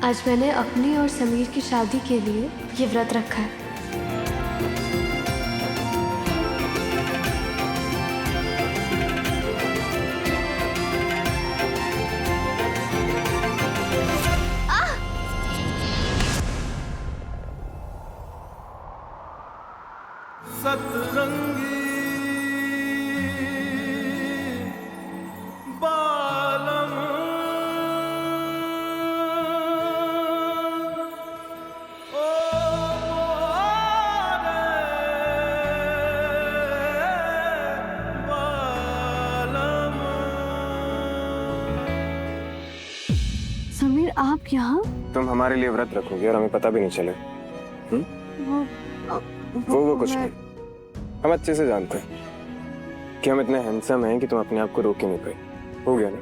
आज मैंने अपनी और समीर की शादी के लिए ये व्रत रखा है। सतरंगी बालम ओ बालम। समीर, आप यहाँ? तुम हमारे लिए व्रत रखोगे और हमें पता भी नहीं चले। वो कुछ नहीं। हम अच्छे से जानते हैं कि हम इतने हैंडसम हैं कि तुम अपने आप को रोक ही नहीं पाए। हो गया ना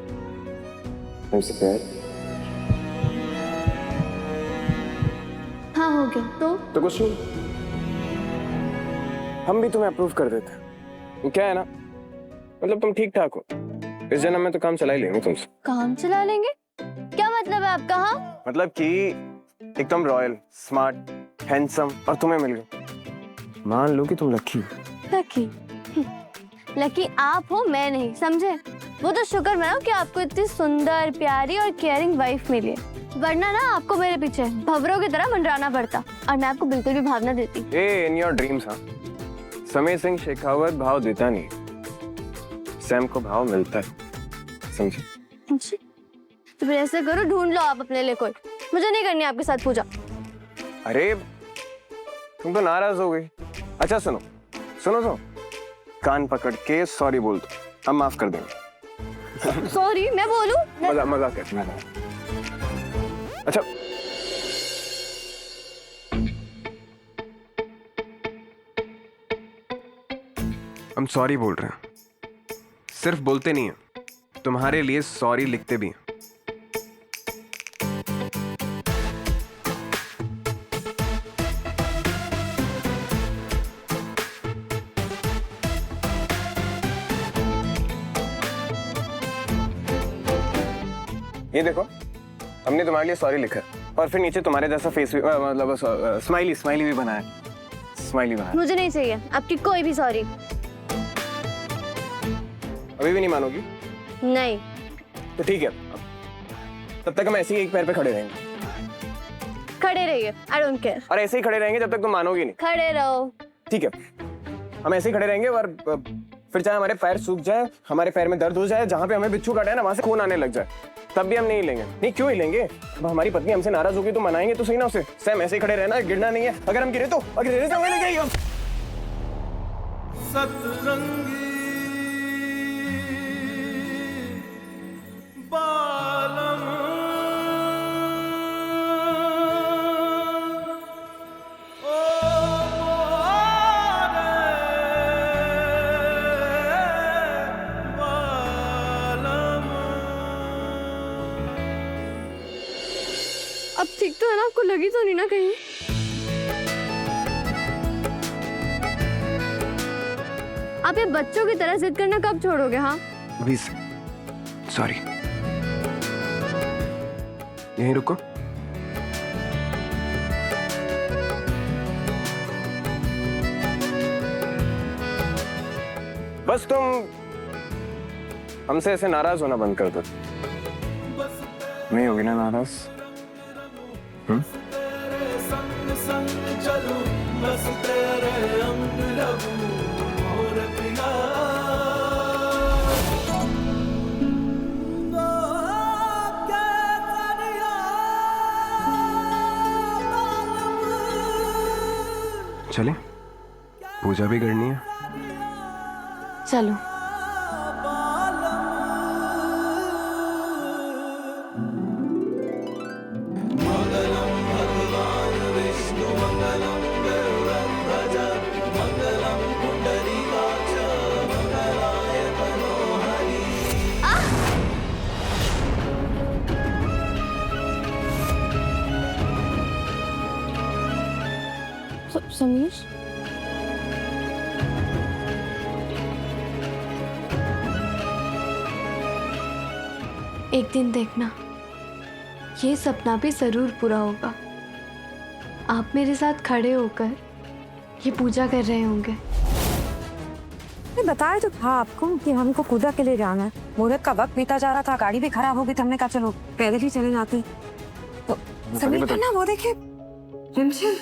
हमसे प्यार? हाँ, हो गया। तो कुछ नहीं, हम भी तुम्हें अप्रूव कर देते। क्या है ना, मतलब तुम ठीक ठाक हो। इस जन्म में तो काम चला ही लेंगे तुमसे। काम चला लेंगे? क्या मतलब है आपका? हाँ, मतलब कि एकदम रॉयल, स्मार्ट, हैंडसम और तुम्हें मिल गए। मान लो कि तुम लकी हो। लकी? लकी आप हो, मैं नहीं, समझे? वो तो शुक्र मनाओ कि आपको इतनी सुंदर, प्यारी और केयरिंग वाइफ मिली है, वरना ना आपको मेरे पीछे भंवरों की तरह मंडराना पड़ता और मैं आपको बिल्कुल भी भाव ना देती। In your dreams. हाँ, समीर सिंह शेखावत भाव देता नहीं, सैम को भाव मिलता है, समझे? तो फिर ऐसे करो, ढूंढ लो आप अपने लिए कोई। मुझे नहीं करनी आपके साथ पूजा। अरे तुम तो नाराज हो गई। अच्छा सुनो सुनो सुनो, कान पकड़ के सॉरी बोल दो, हम माफ कर देंगे। सॉरी मैं बोलूं? मजाक कर। अच्छा हम सॉरी बोल रहे हैं, सिर्फ बोलते नहीं हैं, तुम्हारे लिए सॉरी लिखते भी हैं। ये देखो, हमने तुम्हारे लिए सॉरी लिखा है और फिर नीचे तुम्हारे जैसा फेस भी, मतलब स्माइली भी बनाया। स्माइली बनाया। मुझे नहीं चाहिए आपकी कोई भी सॉरी। अभी भी नहीं मानोगी? नहीं। तो ठीक है, तब तक हम ऐसे ही एक पैर पे खड़े रहेंगे। खड़े रहिए, आई डोंट केयर। और ऐसे ही खड़े रहेंगे जब तक तुम मानोगी नहीं। खड़े रहो। ठीक है, हम ऐसे ही खड़े रहेंगे और फिर चाहे हमारे पैर सूख जाए, हमारे पैर में दर्द हो जाए, जहां पे हमें बिच्छू काटा है ना वहां से खून आने लग जाए, तब भी हम नहीं लेंगे। नहीं क्यों ही लेंगे? अब हमारी पत्नी हमसे नाराज होगी तो मनाएंगे तो सही ना उसे। सैम ऐसे ही खड़े रहना, गिरना नहीं है। अगर हम गिरे तो हमें ले जाइए। सतरंगी बालम ओ बालम। अब ठीक तो है ना? आपको लगी तो नहीं ना कहीं? आप ये बच्चों की तरह जिद करना कब छोड़ोगे? हाँ, अभी सॉरी, यहीं रुको। बस तुम हमसे ऐसे नाराज होना बंद कर दो। नहीं होगी ना नाराज? संग संग चलूं, बस तेरे अंग लगूं, मोर पिया। चले, पूजा भी करनी है। चलो। समीर, एक दिन देखना ये सपना भी जरूर पूरा होगा। आप मेरे साथ खड़े होकर ये पूजा कर रहे होंगे। मैं बताया तो था आपको कि हमको पूजा के लिए जाना है। मुहूर्त का वक्त बीता जा रहा था, गाड़ी भी खराब हो गई, तो हमने कहा चलो पैदल ही चले जाते। तो समीर पन्ना वो देखे रिमझिम।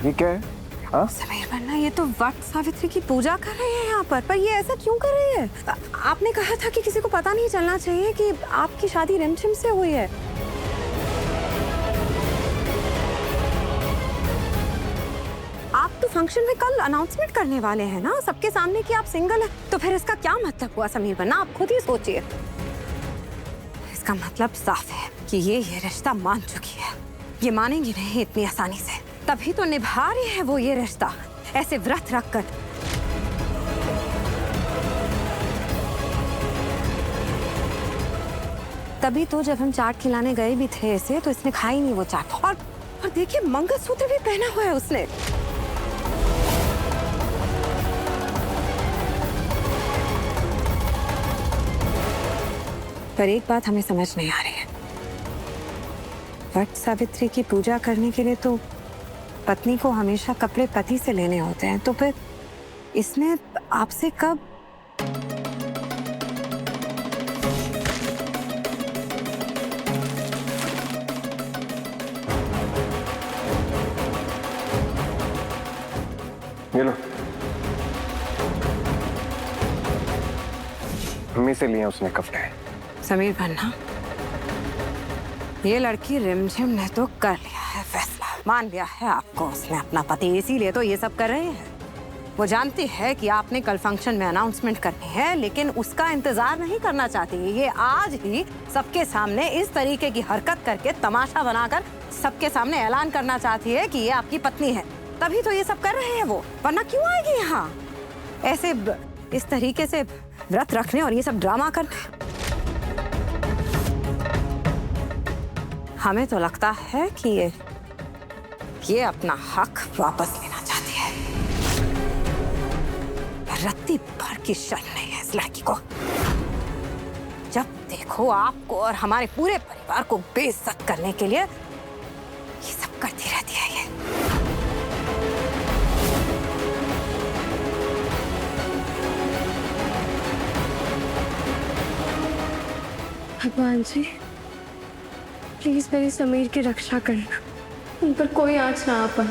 ये क्या है? हाँ? समीर पन्ना ये तो वट सावित्री की पूजा कर रहे हैं यहाँ पर ये ऐसा क्यों कर रहे हैं? आपने कहा था कि किसी को पता नहीं चलना चाहिए कि आपकी शादी रिमझिम से हुई है। आप तो फंक्शन में कल अनाउंसमेंट करने वाले हैं ना सबके सामने कि आप सिंगल हैं, तो फिर इसका क्या मतलब हुआ समीर पन्ना? आप खुद ही सोचिए। इसका मतलब साफ है कि ये रिश्ता मान चुकी है। ये मानेंगी नहीं इतनी आसानी से, तभी तो निभा रही है वो ये रिश्ता ऐसे व्रत रखकर। तभी तो जब हम चाट खिलाने गए भी थे इसे, तो इसने खाई नहीं वो चाट। और देखिए मंगलसूत्र भी पहना हुआ है उसने। पर एक बात हमें समझ नहीं आ रही है, वट सावित्री की पूजा करने के लिए तो पत्नी को हमेशा कपड़े पति से लेने होते हैं, तो फिर इसने आपसे कब? ये लो, मम्मी से लिए उसने कपड़े। समीर पन्ना, ये लड़की रिमझिम ने तो कर लिया है फैसला, मान लिया है आपको उसने अपना पति, इसीलिए तो ये सब कर रहे हैं। वो जानती है कि आपने कल फंक्शन में अनाउंसमेंट करनी है, लेकिन उसका इंतजार नहीं करना चाहती। ये आज ही सबके सामने इस तरीके की हरकत करके तमाशा बनाकर सबके सामने ऐलान करना चाहती है कि ये आपकी पत्नी है, तभी तो ये सब कर रहे हैं वो, वरना क्यों आएगी यहाँ ऐसे इस तरीके से व्रत रखने और ये सब ड्रामा करने। हमें तो लगता है कि ये अपना हक वापस लेना चाहती है। रत्ती भर की शर्म नहीं है इस लड़की को। जब देखो आपको और हमारे पूरे परिवार को बेइज्जत करने के लिए ये सब करती रहती है ये। भगवान जी प्लीज मेरी समीर की रक्षा करना, उन पर कोई आंच ना आ पाए।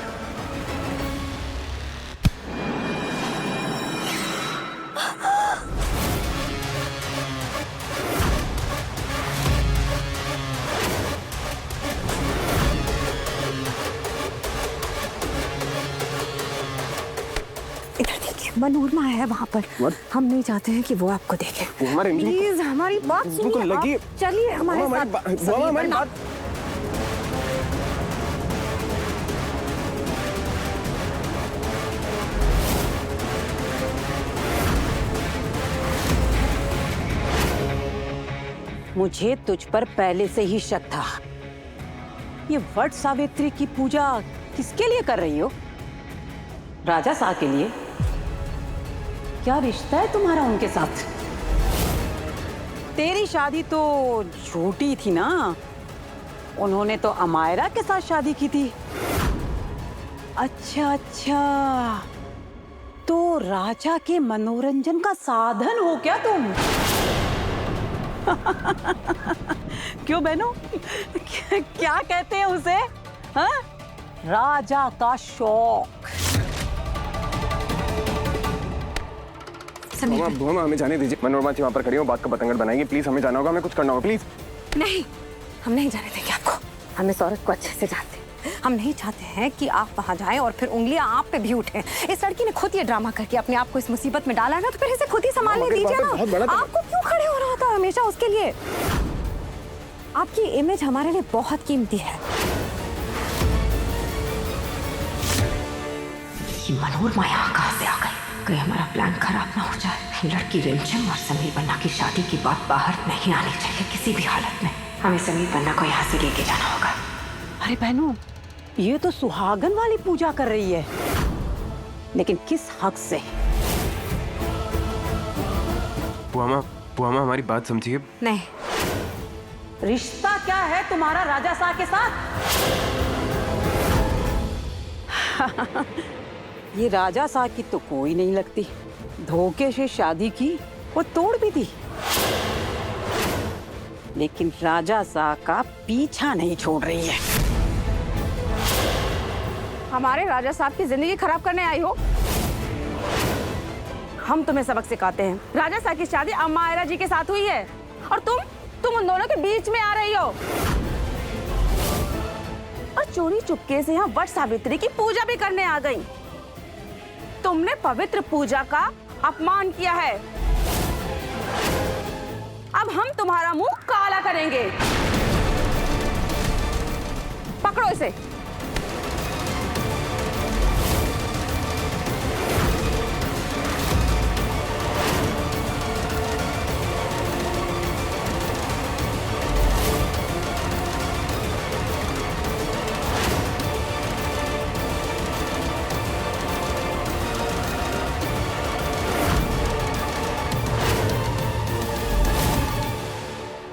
इधर देखिए मनोरमा है वहाँ पर। What? हम नहीं चाहते हैं कि वो आपको देखे। वो हमारे प्लीज हमारी बात सुनिए, लगी। आप चलिए हमारे साथ। वो हमारी बात। मुझे तुझ पर पहले से ही शक था। ये वट सावित्री की पूजा किसके लिए कर रही हो? राजा साहब के लिए? क्या रिश्ता है तुम्हारा उनके साथ? तेरी शादी तो झूठी थी ना, उन्होंने तो अमायरा के साथ शादी की थी। अच्छा अच्छा, तो राजा के मनोरंजन का साधन हो क्या तुम? क्यों बहनों, क्या कहते हैं उसे? हाँ? राजा का शौक। भूमा हमें जाने दीजिए। मनोरमा जी वहाँ पर खड़ी हो, बात का बतंगड़ बनाएगी। प्लीज हमें जाना होगा, हमें कुछ करना होगा, प्लीज। नहीं, हम नहीं जाने देंगे आपको। हम इस औरत को अच्छे से जानते हैं। हम नहीं चाहते हैं कि आप वहाँ जाएं और फिर उंगलियां आप पे भी उठें। इस लड़की ने खुद ये ड्रामा करके अपने आप को इस मुसीबत में डाला है ना, तो फिर इसे खुद ही संभालने दीजिए ना। आपको क्यों खड़े होना होता है हमेशा उसके लिए? आपकी इमेज हमारे लिए बहुत कीमती है। ये मनोरमा यहाँ कहाँ से आ गई? कहीं हमारा प्लान खराब ना हो जाए। लड़की रिमझिम और समीर बन्ना की शादी की बात बाहर नहीं आनी चाहिए किसी भी हालत में। हमें समीर बन्ना को यहाँ से लेके जाना होगा। अरे बहनों, ये तो सुहागन वाली पूजा कर रही है। लेकिन किस हक से? बुआ माँ हमारी बात समझिए। नहीं, रिश्ता क्या है तुम्हारा राजा साहब के साथ? ये राजा साहब की तो कोई नहीं लगती। धोखे से शादी की, वो तोड़ भी दी, लेकिन राजा साहब का पीछा नहीं छोड़ रही है। हमारे राजा साहब की जिंदगी खराब करने आई हो? हम तुम्हें सबक सिखाते हैं। राजा साहब की शादी अम्मा आयरा जी के साथ हुई है और तुम उन दोनों के बीच में आ रही हो और चोरी चुपके से यहाँ वट सावित्री की पूजा भी करने आ गई। तुमने पवित्र पूजा का अपमान किया है। अब हम तुम्हारा मुंह काला करेंगे। पकड़ो इसे।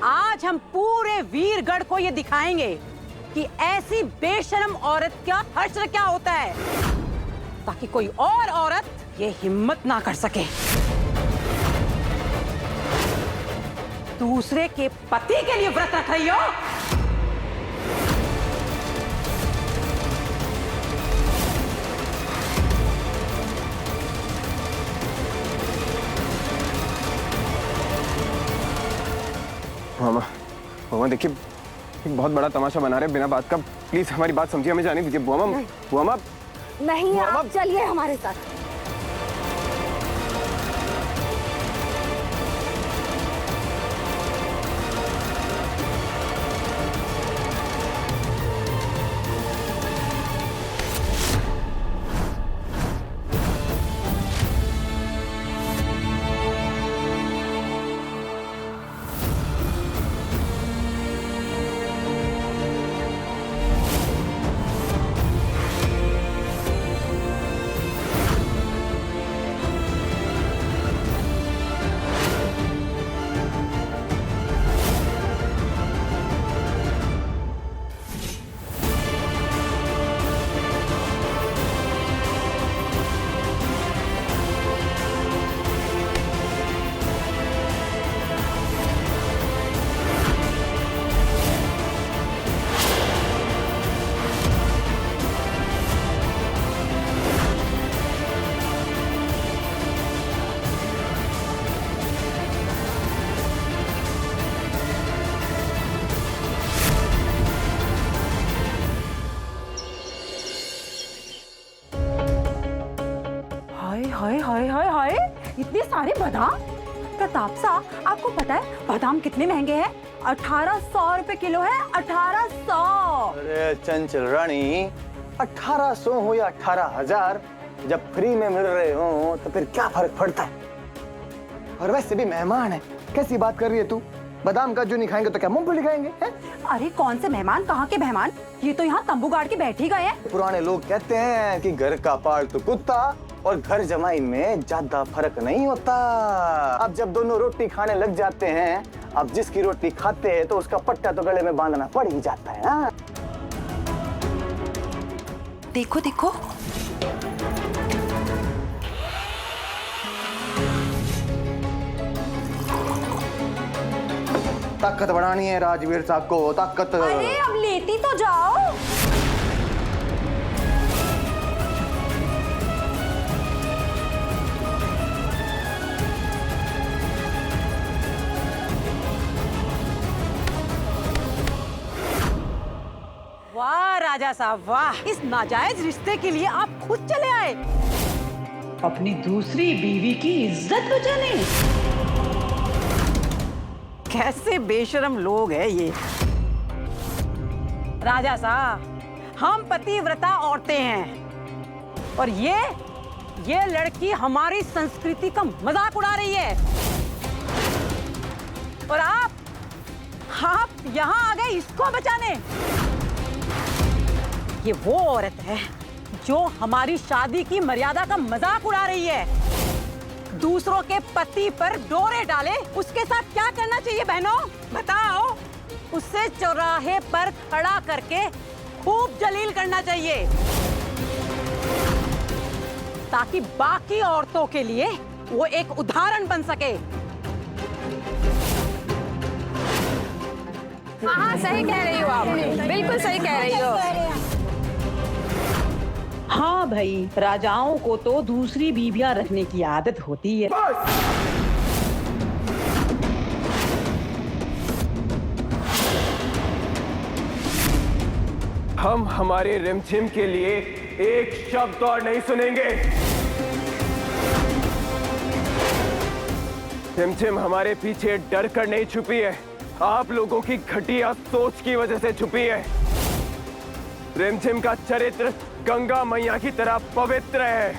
आज हम पूरे वीरगढ़ को ये दिखाएंगे कि ऐसी बेशर्म औरत का हश्र क्या होता है, ताकि कोई और औरत ये हिम्मत ना कर सके। दूसरे के पति के लिए व्रत रख रही हो? बुआ माँ देखिए, एक बहुत बड़ा तमाशा बना रहे हैं बिना बात का। प्लीज हमारी बात समझिए, हमें जाने दीजिए। बुआ माँ नहीं, बुआ माँ। आप चलिए हमारे साथ। हाय हाय हाय हाय, इतने सारे बादाम। प्रताप साहब, आपको पता है बादाम कितने महंगे हैं? 1800 रुपए किलो है। 1800। अरे चंचल रानी, 1800 हो या 18,000, जब फ्री में मिल रहे हो तो फिर क्या फर्क पड़ता है? और वैसे भी मेहमान है, कैसी बात कर रही है तू? बादाम का जो नहीं खाएंगे तो क्या मूंगफली खाएंगे? अरे कौन से मेहमान, कहाँ के मेहमान? ये तो यहाँ तंबू गाड़ के बैठ ही गए हैं। पुराने लोग कहते हैं कि घर का पालतू कुत्ता और घर जमाई में ज्यादा फर्क नहीं होता। अब जब दोनों रोटी खाने लग जाते हैं, अब जिसकी रोटी खाते हैं तो उसका पट्टा तो गले में बांधना पड़ ही जाता है ना। देखो देखो, ताकत बढ़ानी है राजवीर साहब को, ताकत। अरे अब लेती तो जाओ। वाह राजा साहब वाह, इस नाजायज रिश्ते के लिए आप खुद चले आए अपनी दूसरी बीवी की इज्जत बचाने। कैसे बेशरम लोग हैं ये। राजा साहब, हम पतिव्रता औरतें हैं और ये लड़की हमारी संस्कृति का मजाक उड़ा रही है और आप यहाँ आ गए इसको बचाने। ये वो औरत है जो हमारी शादी की मर्यादा का मजाक उड़ा रही है, दूसरों के पति पर डोरे डाले, उसके साथ क्या करना चाहिए बहनों? बताओ। उसे चौराहे पर खड़ा करके खूब जलील करना चाहिए, ताकि बाकी औरतों के लिए वो एक उदाहरण बन सके। हाँ, सही कह रही हो आप, बिल्कुल सही कह रही हो। हाँ भाई, राजाओं को तो दूसरी बीवियां रखने की आदत होती है। हम हमारे रिमझिम के लिए एक शब्द और नहीं सुनेंगे। रिमझिम हमारे पीछे डर कर नहीं छुपी है, आप लोगों की घटिया सोच की वजह से छुपी है। रिमझिम का चरित्र गंगा मैया की तरह पवित्र है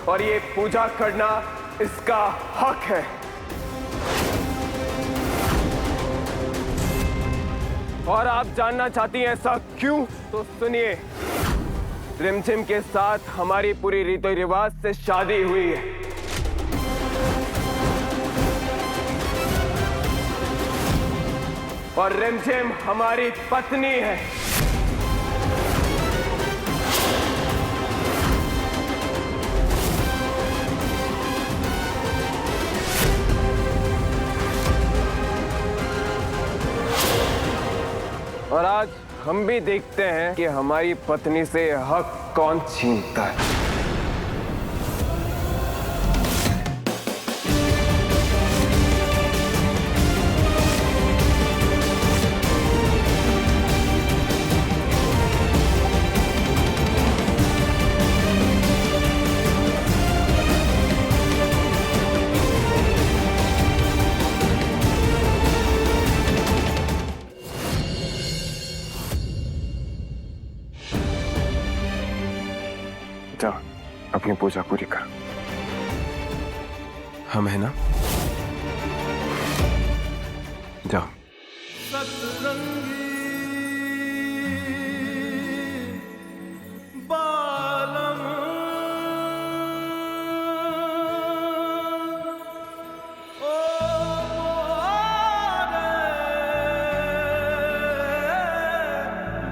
और ये पूजा करना इसका हक है। और आप जानना चाहती हैं ऐसा क्यों? तो सुनिए, रिमझिम के साथ हमारी पूरी रीति रिवाज से शादी हुई है। और रिमझिम हमारी पत्नी है। और आज हम भी देखते हैं कि हमारी पत्नी से हक कौन छीनता है। जाओ अपनी पूजा पूरी कर। हम है ना? जाओ। सतरंगी बालम ओ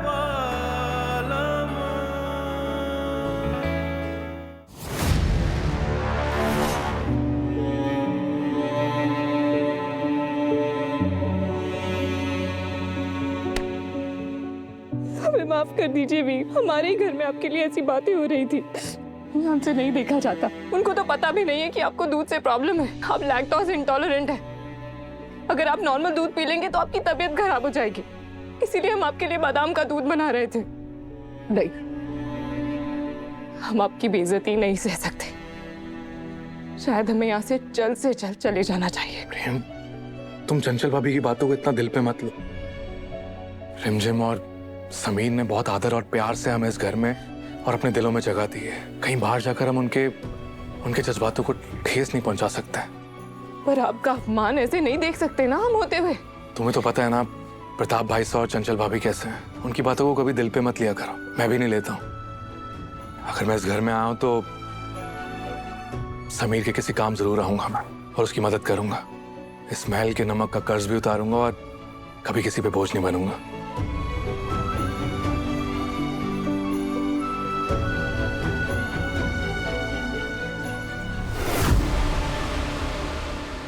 बालम। हमें माफ कर दीजिए वीर, हमारे ही घर में आपके लिए ऐसी बातें हो रही थी, हमसे नहीं देखा जाता। उनको तो पता भी नहीं है कि आपको दूध से प्रॉब्लम है, आप लैक्टोज इंटॉलरेंट है। अगर आप नॉर्मल दूध पी लेंगे तो आपकी तबीयत खराब हो जाएगी, इसीलिए हम आपके लिए बादाम का दूध बना रहे थे। नहीं, हम आपकी बेइज्जती नहीं सह सकते, शायद हमें यहाँ से जल्द चले जाना चाहिए। प्रेम, तुम चंचल भाभी की बातों को इतना दिल पे मत लो। रिमझिम और समीर ने बहुत आदर और प्यार से हमें इस घर में और अपने दिलों में जगह दी है। कहीं बाहर जाकर हम उनके जज्बातों को ठेस नहीं पहुंचा सकते। पर आपका अपमान ऐसे नहीं देख सकते ना हम होते हुए। तुम्हें तो पता है ना प्रताप भाई साहब और चंचल भाभी कैसे हैं। उनकी बातों को कभी दिल पे मत लिया करो, मैं भी नहीं लेता हूँ। अगर मैं इस घर में आया हूं तो समीर के किसी काम जरूर आऊंगा मैं और उसकी मदद करूंगा। इस महल के नमक का कर्ज भी उतारूंगा और कभी किसी पे बोझ नहीं बनूंगा।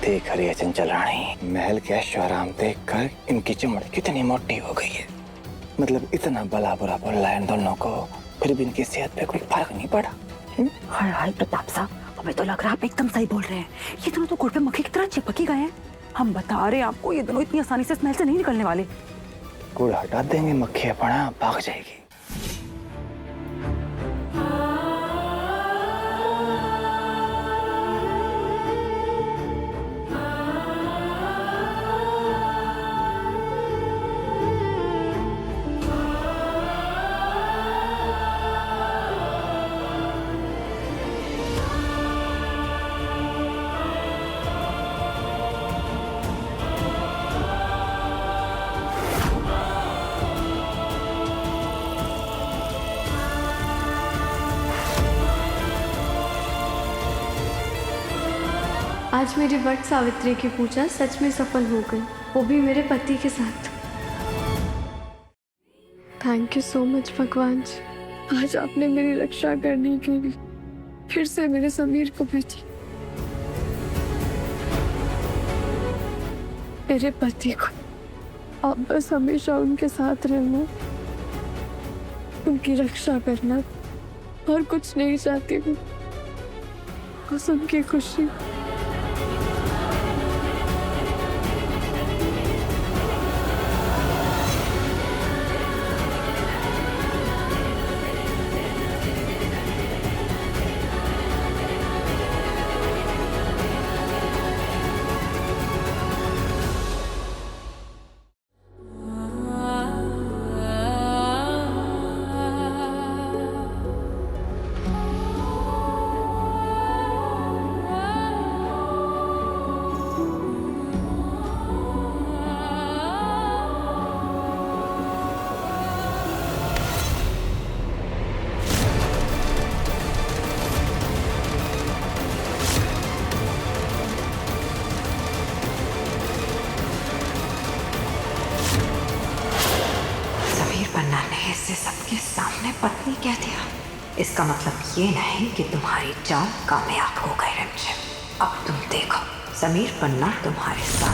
देख रही है चंचल रानी, महल के ऐशो आराम देखकर इनकी चमड़ी कितनी मोटी हो गई है। मतलब इतना भला बुरा बोल रहा है इन दोनों को, फिर भी इनकी सेहत पे कोई फर्क नहीं पड़ा। हाय हाय प्रताप साहब, हमें तो लग रहा है आप एकदम सही बोल रहे हैं। ये दोनों तो गुड़ पे मक्खी की तरह चिपक ही गए हैं। हम बता रहे हैं आपको, ये दोनों इतनी आसानी से स्मेल से नहीं निकलने वाले। गुड़ हटा देंगे, मक्खी अपना भाग जाएगी। आज मेरी वट सावित्री की पूजा सच में सफल हो गई, वो भी मेरे पति के साथ। थैंक यू सो मच भगवान जी, आज आपने मेरी रक्षा करने के लिए फिर से मेरे समीर को भेजी। मेरे पति को आप बस हमेशा उनके साथ रहना, उनकी रक्षा करना, और कुछ नहीं चाहती हूँ, बस उनकी खुशी। ऐसे सबके सामने पत्नी कह दिया, इसका मतलब ये नहीं कि तुम्हारी चाल कामयाब हो गई रिमझिम। अब तुम देखो, समीर पन्ना तुम्हारे साथ